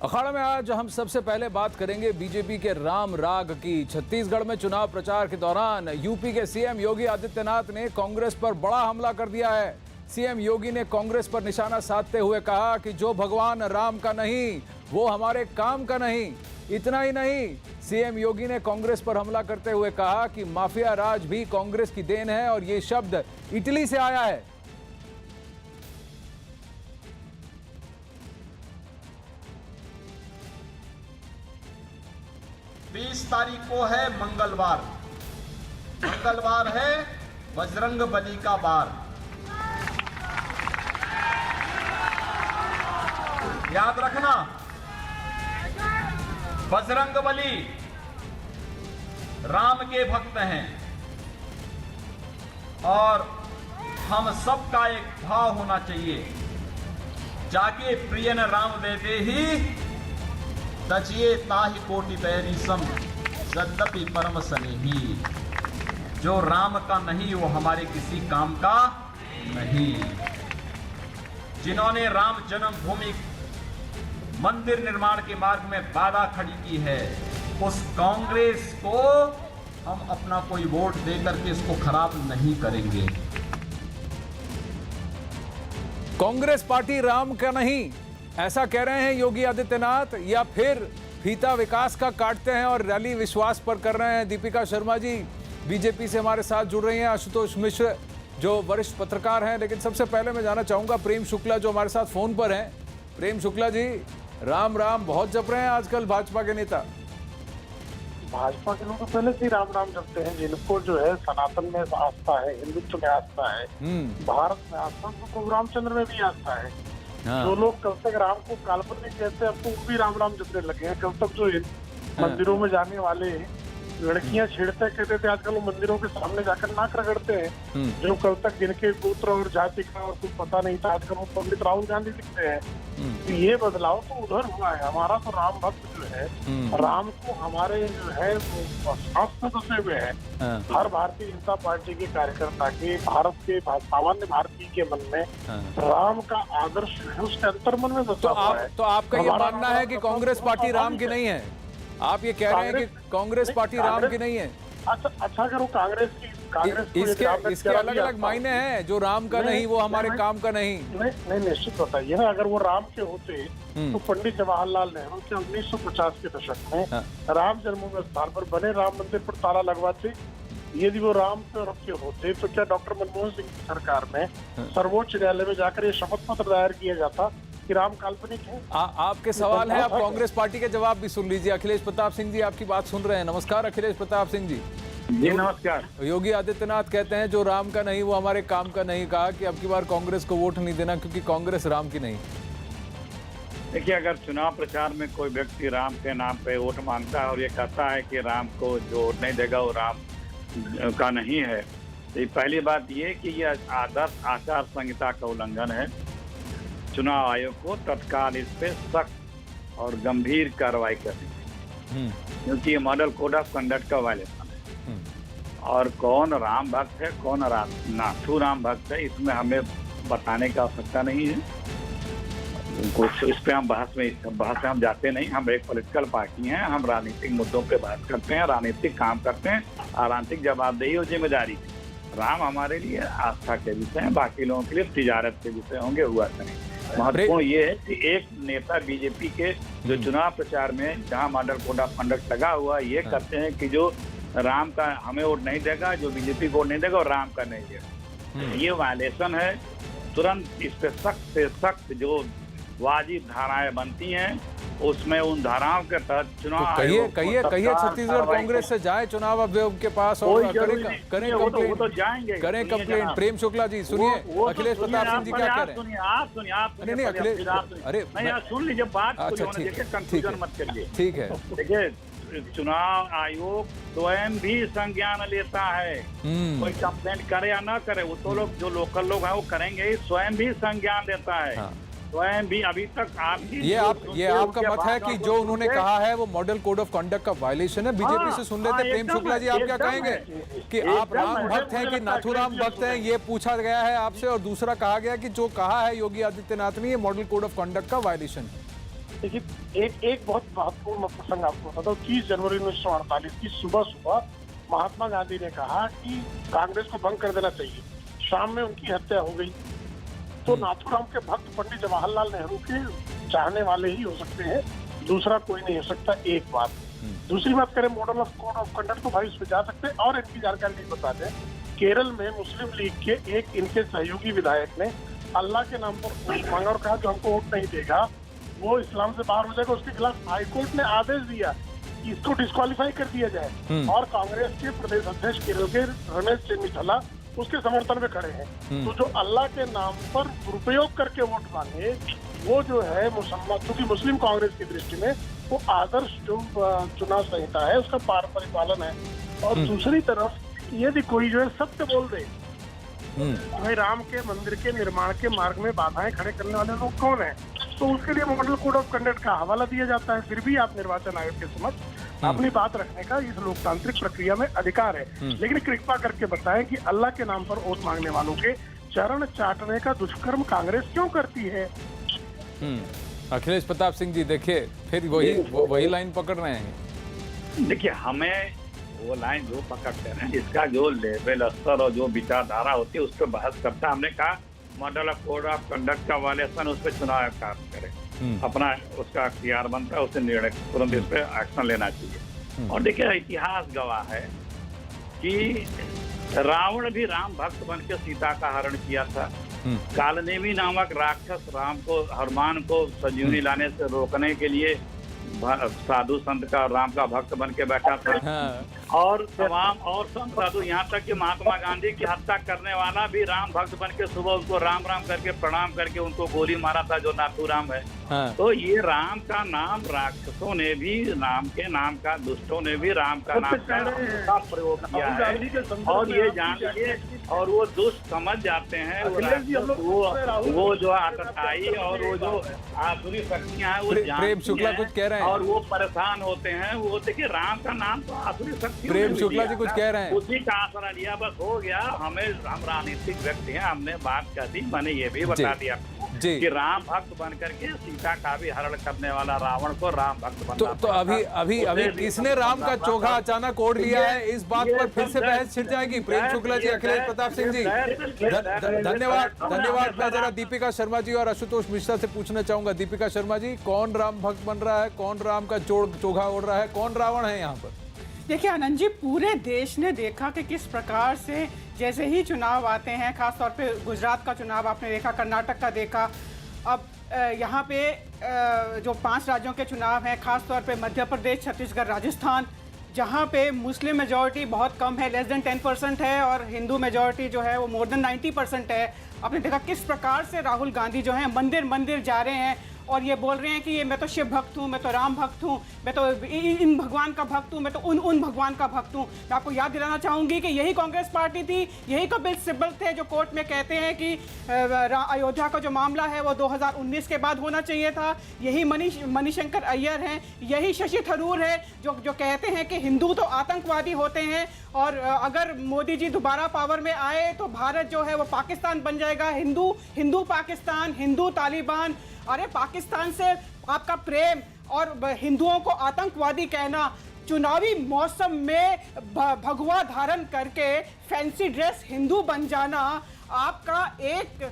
अखाड़ा में आज हम सबसे पहले बात करेंगे बीजेपी के राम राग की। छत्तीसगढ़ में चुनाव प्रचार के दौरान यूपी के सीएम योगी आदित्यनाथ ने कांग्रेस पर बड़ा हमला कर दिया है। सीएम योगी ने कांग्रेस पर निशाना साधते हुए कहा कि जो भगवान राम का नहीं वो हमारे काम का नहीं। इतना ही नहीं, सीएम योगी ने कांग्रेस पर हमला करते हुए कहा कि माफिया राज भी कांग्रेस की देन है और ये शब्द इटली से आया है। 20 तारीख को है मंगलवार। मंगलवार है बजरंग बली का वार। याद रखना, बजरंग बली राम के भक्त हैं और हम सबका एक भाव होना चाहिए, जाके प्रियन राम देते ही तजिए ताहि कोटि बैरी सम यद्यपि परम स्नेही। जो राम का नहीं वो हमारे किसी काम का नहीं। जिन्होंने राम जन्मभूमि मंदिर निर्माण के मार्ग में बाधा खड़ी की है, उस कांग्रेस को हम अपना कोई वोट देकर के इसको खराब नहीं करेंगे। कांग्रेस पार्टी राम का नहीं, ऐसा कह रहे हैं योगी आदित्यनाथ, या फिर फीता विकास का काटते हैं और रैली विश्वास पर कर रहे हैं। दीपिका शर्मा जी बीजेपी से हमारे साथ जुड़ रही हैं, आशुतोष मिश्र जो वरिष्ठ पत्रकार हैं। लेकिन सबसे पहले मैं जानना चाहूंगा प्रेम शुक्ला जो हमारे साथ फोन पर हैं। प्रेम शुक्ला जी, राम राम बहुत जप रहे हैं आजकल भाजपा के नेता। भाजपा के लोग तो पहले से राम राम जपते हैं। जिनको जो है सनातन में आस्था है, हिंदुत्व में आस्था है, भारत में आस्था, तो रामचंद्र में भी आस्था है। जो लोग कल तक राम को काल्पनिक कहते हैं, अब तो वो भी राम राम जपने लगे हैं। कल तक जो मंदिरों में जाने वाले लड़कियां छेड़ते कहते थे, आजकल वो मंदिरों के सामने जाकर नाक रगड़ते हैं। जो कल तक जिनके गोत्र और जाति का और कुछ पता नहीं था, आजकल वो पंडित राहुल गांधी दिखते हैं। तो ये बदलाव तो उधर हुआ है। हमारा तो राम भक्त जो है, राम को हमारे जो है सांस में बसे हुए है। हर भारतीय जनता पार्टी के कार्यकर्ता के, भारत के सामान्य भारतीय के मन में राम का आदर्श है, उसके अंतर्मन में बसा हुआ है। तो आपका ये मानना है कि कांग्रेस पार्टी राम की नहीं है? आप ये कह रहे हैं कि कांग्रेस पार्टी राम की नहीं है? अच्छा अगर वो कांग्रेस इसके अलग अलग मायने हैं। जो राम का नहीं वो हमारे काम का नहीं। नहीं निश्चित बताइए ना, अगर वो राम के होते तो पंडित जवाहरलाल नेहरू के 1950 के दशक में राम जन्मभूमि स्थान पर बने राम मंदिर पर ताला लगवाते। यदि वो राम के होते तो क्या डॉक्टर मनमोहन सिंह की सरकार में सर्वोच्च न्यायालय में जाकर ये शपथ पत्र दायर किया जाता कि राम काल्पनिक है? आपके सवाल है, आप कांग्रेस पार्टी के जवाब भी सुन लीजिए। अखिलेश प्रताप सिंह जी आपकी बात सुन रहे हैं। नमस्कार अखिलेश प्रताप सिंह जी। जी नमस्कार। योगी आदित्यनाथ कहते हैं जो राम का नहीं वो हमारे काम का नहीं। कहा कि अब की बार कांग्रेस को वोट नहीं देना क्योंकि कांग्रेस राम की नहीं। देखिए, अगर चुनाव प्रचार में कोई व्यक्ति राम के नाम पे वोट मांगता है और ये कहता है कि राम को जो वोट नहीं देगा वो राम का नहीं है, तो पहली बात ये कि ये आदर्श आचार संहिता का उल्लंघन है। चुनाव आयोग को तत्काल इस पे सख्त और गंभीर कार्रवाई करनी, क्योंकि ये मॉडल कोड ऑफ कंडक्ट का वायलेशन है। और कौन राम भक्त है, कौन नाथू राम भक्त है, इसमें हमें बताने की आवश्यकता नहीं है। कुछ इस पे हम बहस में हम जाते नहीं। हम एक पॉलिटिकल पार्टी हैं, हम राजनीतिक मुद्दों पे बात करते हैं, राजनीतिक काम करते हैं, राजनीतिक जवाबदेही और जिम्मेदारी। राम हमारे लिए आस्था के विषय है, बाकी लोगों के लिए तिजारत के विषय होंगे, हुआ करें। महत्वपूर्ण ये है कि एक नेता बीजेपी के जो चुनाव प्रचार में जहां मॉडल कोड ऑफ कंडक्ट लगा हुआ, ये कहते हैं कि जो राम का हमें वोट नहीं देगा, जो बीजेपी को वोट नहीं देगा और राम का नहीं देगा, ये वायलेशन है। तुरंत इस पे सख्त से सख्त जो वाजिब धाराएं बनती हैं, उसमें उन धाराओं के तहत चुनाव कहिए छत्तीसगढ़ कांग्रेस से जाए चुनाव आयोग के पास और करें कंप्लेंट। प्रेम शुक्ला जी सुनिए, अखिलेश प्रताप सिंह जी क्या कह रहे हैं? आप सुनिए। नहीं अखिलेश, अरे सुन लीजिए बात। अच्छा कंफ्यूजन मत करिए। ठीक है। देखिए, चुनाव आयोग स्वयं भी संज्ञान लेता है। कोई कंप्लेंट करे या ना करे, वो तो लोग जो लोकल लोग हैं वो करेंगे, स्वयं भी संज्ञान लेता है। स्वयं भी अभी तक ये आपका मत है कि जो उन्होंने कहा है वो मॉडल कोड ऑफ कंडक्ट का वायलेशन है। बीजेपी से सुन लेते। प्रेम शुक्ला जी आप क्या कहेंगे कि आप राम भक्त हैं कि नाथूराम भक्त हैं, ये पूछा गया है आपसे, और दूसरा कहा गया कि जो कहा है योगी आदित्यनाथ ने ये मॉडल कोड ऑफ कंडक्ट का वायलेशन है। देखिए एक बहुत महत्वपूर्ण प्रसंग आपको बताता हूँ। 30 जनवरी 1948 की सुबह सुबह महात्मा गांधी ने कहा कि कांग्रेस को भंग कर देना चाहिए। शाम में उनकी हत्या हो गई। तो नाथूराम के भक्त पंडित जवाहरलाल नेहरू के चाहने वाले ही हो सकते हैं, दूसरा कोई नहीं हो सकता। एक बात। दूसरी बात करें model of code of conduct, तो भाई उस पर जा सकते हैं। और इनकी जानकारी नहीं बता दें, केरल में मुस्लिम लीग के एक इनके सहयोगी विधायक ने अल्लाह के नाम पर वोट मांगा और कहा जो हमको वोट नहीं देगा वो इस्लाम से बाहर हो जाएगा। उसके खिलाफ हाईकोर्ट ने आदेश दिया कि इसको डिस्क्वालीफाई कर दिया जाए। और कांग्रेस के प्रदेश अध्यक्ष केरल के रमेश चेन्निथला उसके समर्थन में खड़े हैं। तो जो अल्लाह के नाम पर दुरुपयोग करके वोट मांगे वो जो है मुसलमान, क्योंकि मुस्लिम कांग्रेस की दृष्टि में वो आदर्श जो चुनाव संहिता है उसका परिपालन है। और दूसरी तरफ यदि कोई जो है सत्य बोल दे, भाई राम के मंदिर के निर्माण के मार्ग में बाधाएं खड़े करने वाले लोग कौन है, तो उसके लिए मॉडल कोड ऑफ कंडक्ट का हवाला दिया जाता है। फिर भी आप निर्वाचन आयोग के समक्ष अपनी बात रखने का इस लोकतांत्रिक प्रक्रिया में अधिकार है। लेकिन कृपा करके बताएं कि अल्लाह के नाम पर वोट मांगने वालों के चरण चाटने का दुष्कर्म कांग्रेस क्यों करती है। अखिलेश प्रताप सिंह जी देखिए फिर वही लाइन पकड़ रहे हैं। देखिए हमें वो लाइन जो पकड़ते हैं इसका जो लेवल स्तर और जो विचारधारा होती है उस पर बहस करता। हमने कहा model of code of conduct का वायलेशन उस पर चुनाव आयोग कार्य करे, अपना उसका अख्तियार बनता है, उसे निर्णय तुरंत इस पर एक्शन लेना चाहिए। और देखिए इतिहास गवाह है कि रावण भी राम भक्त बन के सीता का हरण किया था। कालनेमी नामक राक्षस राम को हनुमान को संजीवनी लाने से रोकने के लिए साधु संत का राम का भक्त बन के बैठा था। और तमाम और संत साधु, यहाँ तक कि महात्मा गांधी की हत्या करने वाला भी राम भक्त बन के सुबह उनको राम राम करके प्रणाम करके उनको गोली मारा था, जो नाथूराम है। तो ये राम का नाम राक्षसों ने भी, राम के नाम का दुष्टों ने भी राम का नाम का प्रयोग किया है। और ये जान लीजिए, और वो दुष्ट समझ जाते हैं वो जो आतताई और वो जो आसुरी शक्तियां हैं वो प्रेम शुक्ला कुछ कह रहे हैं और वो परेशान होते हैं। वो देखिए राम का नाम तो आसुरी शक्ति, प्रेम शुक्ला जी कुछ कह रहे हैं, उसी का आसरा लिया, बस हो गया। हम राजनीतिक व्यक्ति हैं, हमने बात कर दी, मैंने ये भी बता दिया कि राम भक्त बन करके सीता का भी हरण करने वाला रावण को राम भक्त बनना। तो अभी किसने राम का चोगा अचानक ओढ़ लिया है, इस बात पर फिर से बहस छिड़ जाएगी। प्रेम शुक्ला जी, अखिलेश प्रताप सिंह जी धन्यवाद। मैं जरा दीपिका शर्मा जी और आशुतोष मिश्रा से पूछना चाहूंगा। दीपिका शर्मा जी, कौन राम भक्त बन रहा है, कौन राम का चोगा ओढ़ रहा है, कौन रावण है यहाँ पर? देखिए आनंद जी, पूरे देश ने देखा कि किस प्रकार से जैसे ही चुनाव आते हैं, खासतौर पे गुजरात का चुनाव आपने देखा, कर्नाटक का देखा, अब यहाँ पे जो 5 राज्यों के चुनाव हैं, खासतौर पे मध्य प्रदेश, छत्तीसगढ़, राजस्थान, जहाँ पे मुस्लिम मेजॉरिटी बहुत कम है, लेस देन 10% है, और हिंदू मेजॉरिटी जो है वो मोर देन 90% है। आपने देखा किस प्रकार से राहुल गांधी जो है मंदिर मंदिर जा रहे हैं और ये बोल रहे हैं कि ये मैं तो शिव भक्त हूँ, मैं तो राम भक्त हूँ, मैं तो इन भगवान का भक्त हूँ, मैं तो उन भगवान का भक्त हूँ। मैं आपको याद दिलाना चाहूँगी कि यही कांग्रेस पार्टी थी, यही कपिल सिब्बल थे जो कोर्ट में कहते हैं कि अयोध्या का जो मामला है वो 2019 के बाद होना चाहिए था। यही मणिशंकर अय्यर हैं, यही शशि थरूर है जो कहते हैं कि हिंदू तो आतंकवादी होते हैं और अगर मोदी जी दोबारा पावर में आए तो भारत जो है वो पाकिस्तान बन जाएगा, हिंदू पाकिस्तान, हिंदू तालिबान। अरे पाकिस्तान से आपका प्रेम और हिंदुओं को आतंकवादी कहना, चुनावी मौसम में भगवा धारण करके फैंसी ड्रेस हिंदू बन जाना आपका एक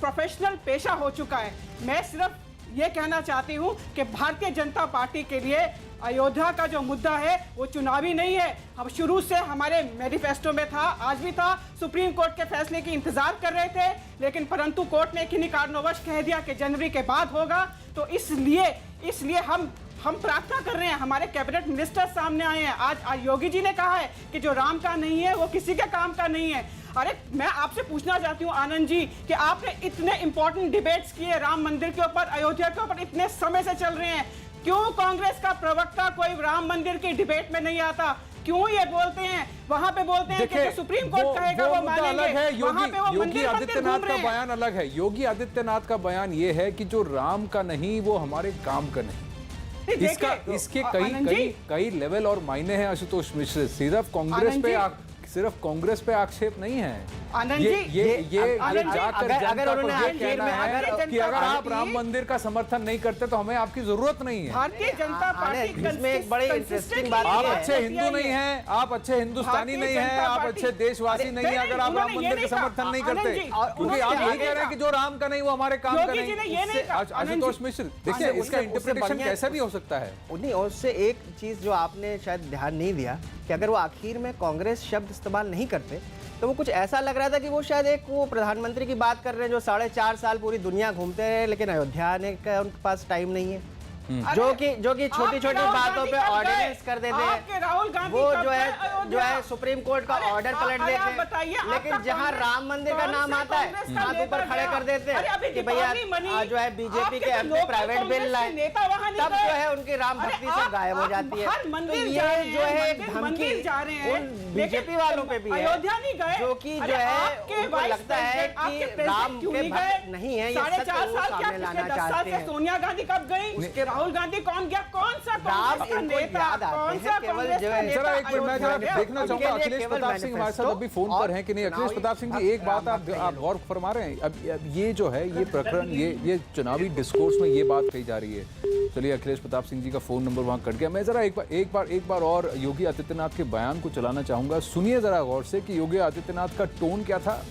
प्रोफेशनल पेशा हो चुका है। मैं सिर्फ ये कहना चाहती हूँ कि भारतीय जनता पार्टी के लिए अयोध्या का जो मुद्दा है वो चुनावी नहीं है। हम शुरू से हमारे मैनिफेस्टो में था, आज भी था, सुप्रीम कोर्ट के फैसले की इंतजार कर रहे थे, लेकिन परंतु कोर्ट ने किन्हीं कारणवश कह दिया कि जनवरी के बाद होगा। तो इसलिए हम प्रार्थना कर रहे हैं, हमारे कैबिनेट मिनिस्टर सामने आए हैं। आज योगी जी ने कहा है कि जो राम का नहीं है वो किसी के काम का नहीं है। अरे मैं आपसे पूछना चाहती हूँ आनंद जी कि आपने इतने इंपॉर्टेंट डिबेट्स किए राम मंदिर के ऊपर, अयोध्या के ऊपर, इतने समय से चल रहे हैं, क्यों कांग्रेस का प्रवक्ता कोई राम मंदिर की डिबेट में नहीं आता? क्यों ये बोलते हैं, वहां पे बोलते हैं कि सुप्रीम कोर्ट कहेगा वो मानेंगे, वहां पे वो योगी आदित्यनाथ का बयान अलग है। योगी आदित्यनाथ का बयान ये है कि जो राम का नहीं वो हमारे काम का नहीं। इसके कई लेवल और मायने हैं आशुतोष मिश्र। सिर्फ कांग्रेस पे आक्षेप नहीं है। आनंद ये जी, जाकर जनता को ये कहना है कि अगर आप राम पार्टी- मंदिर का समर्थन नहीं करते तो हमें आपकी जरूरत नहीं है। भारतीय जनता पार्टी इसमें एक बड़ी इंटरेस्टिंग बात आप ये है। अच्छे हिंदू नहीं हैं, आप अच्छे हिंदुस्तानी नहीं हैं, आप अच्छे देशवासी नहीं हैं अगर आप राम मंदिर का समर्थन नहीं करते, क्योंकि आप यही कह रहे हैं कि जो राम का नहीं वो हमारे काम का नहीं। आशुतोष मिश्र, देखिए इसका इंटरप्रिटेशन कैसा भी हो सकता है। नहीं, और उससे एक चीज जो आपने शायद ध्यान नहीं दिया कि अगर वो आखिर में कांग्रेस शब्द इस्तेमाल नहीं करते तो वो कुछ ऐसा लग रहा था कि वो शायद एक वो प्रधानमंत्री की बात कर रहे हैं जो 4.5 साल पूरी दुनिया घूमते हैं लेकिन अयोध्या आने का उनके पास टाइम नहीं है, जो कि छोटी छोटी बातों पे ऑर्डिनेंस कर देते हैं। राहुल गांधी वो जो है सुप्रीम कोर्ट का ऑर्डर पलट देते हैं, लेकिन जहां राम मंदिर का नाम आता है हाथ ऊपर खड़े कर देते हैं कि भैया जो है बीजेपी के एमपी प्राइवेट बिल लाए, तब जो है उनकी राम भक्ति सब गायब हो जाती है। तो ये जो है एक धमकी उन बीजेपी वालों पे भी है जो कि जो है उनको लगता है कि राम के भक्त नहीं है, ये सत्य वो सामने लाना चाहते हैं। सोनिया गांधी कब गई, उसके राहुल गांधी कौन गया, कौन सा राम इनको याद आते हैं केवल जो है। जरा एक मिनट मैं जरा देखना चाहूंगा अखिलेश प्रताप सिंह हमारे साथ अभी फोन पर हैं कि नहीं। अखिलेश प्रताप सिंह जी, एक बात आप गौर फरमा रहे हैं, अब ये जो है ये प्रकरण ये चुनावी डिस्कोर्स में ये बात कही जा रही है। चलिए अखिलेश प्रताप सिंह जी का फोन नंबर वहां कट गया। मैं जरा एक बार और योगी आदित्यनाथ के बयान को चलाना चाहूंगा। सुनिए जरा गौर से कि योगी आदित्यनाथ का टोन क्या था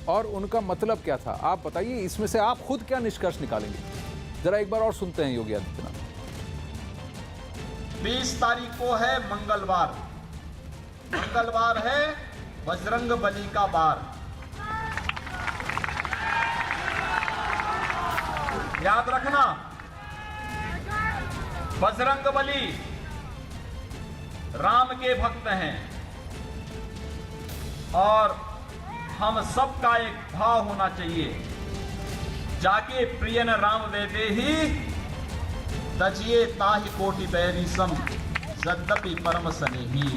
और उनका मतलब क्या था। आप बताइए इसमें से आप खुद क्या निष्कर्ष निकालेंगे। जरा एक बार और सुनते हैं योगी आदित्यनाथ। 20 तारीख को है मंगलवार है बजरंग बली का बार। याद रखना, बजरंग बली राम के भक्त हैं और हम सबका एक भाव होना चाहिए, जाके प्रिय न राम देते ही तजिए ताहि कोटि बैरी सम यद्यपि परम स्नेही।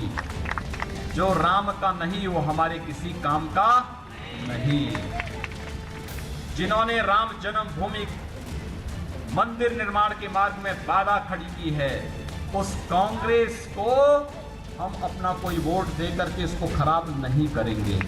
जो राम का नहीं वो हमारे किसी काम का नहीं। जिन्होंने राम जन्मभूमि मंदिर निर्माण के मार्ग में बाधा खड़ी की है, उस कांग्रेस को हम अपना कोई वोट देकर के इसको खराब नहीं करेंगे।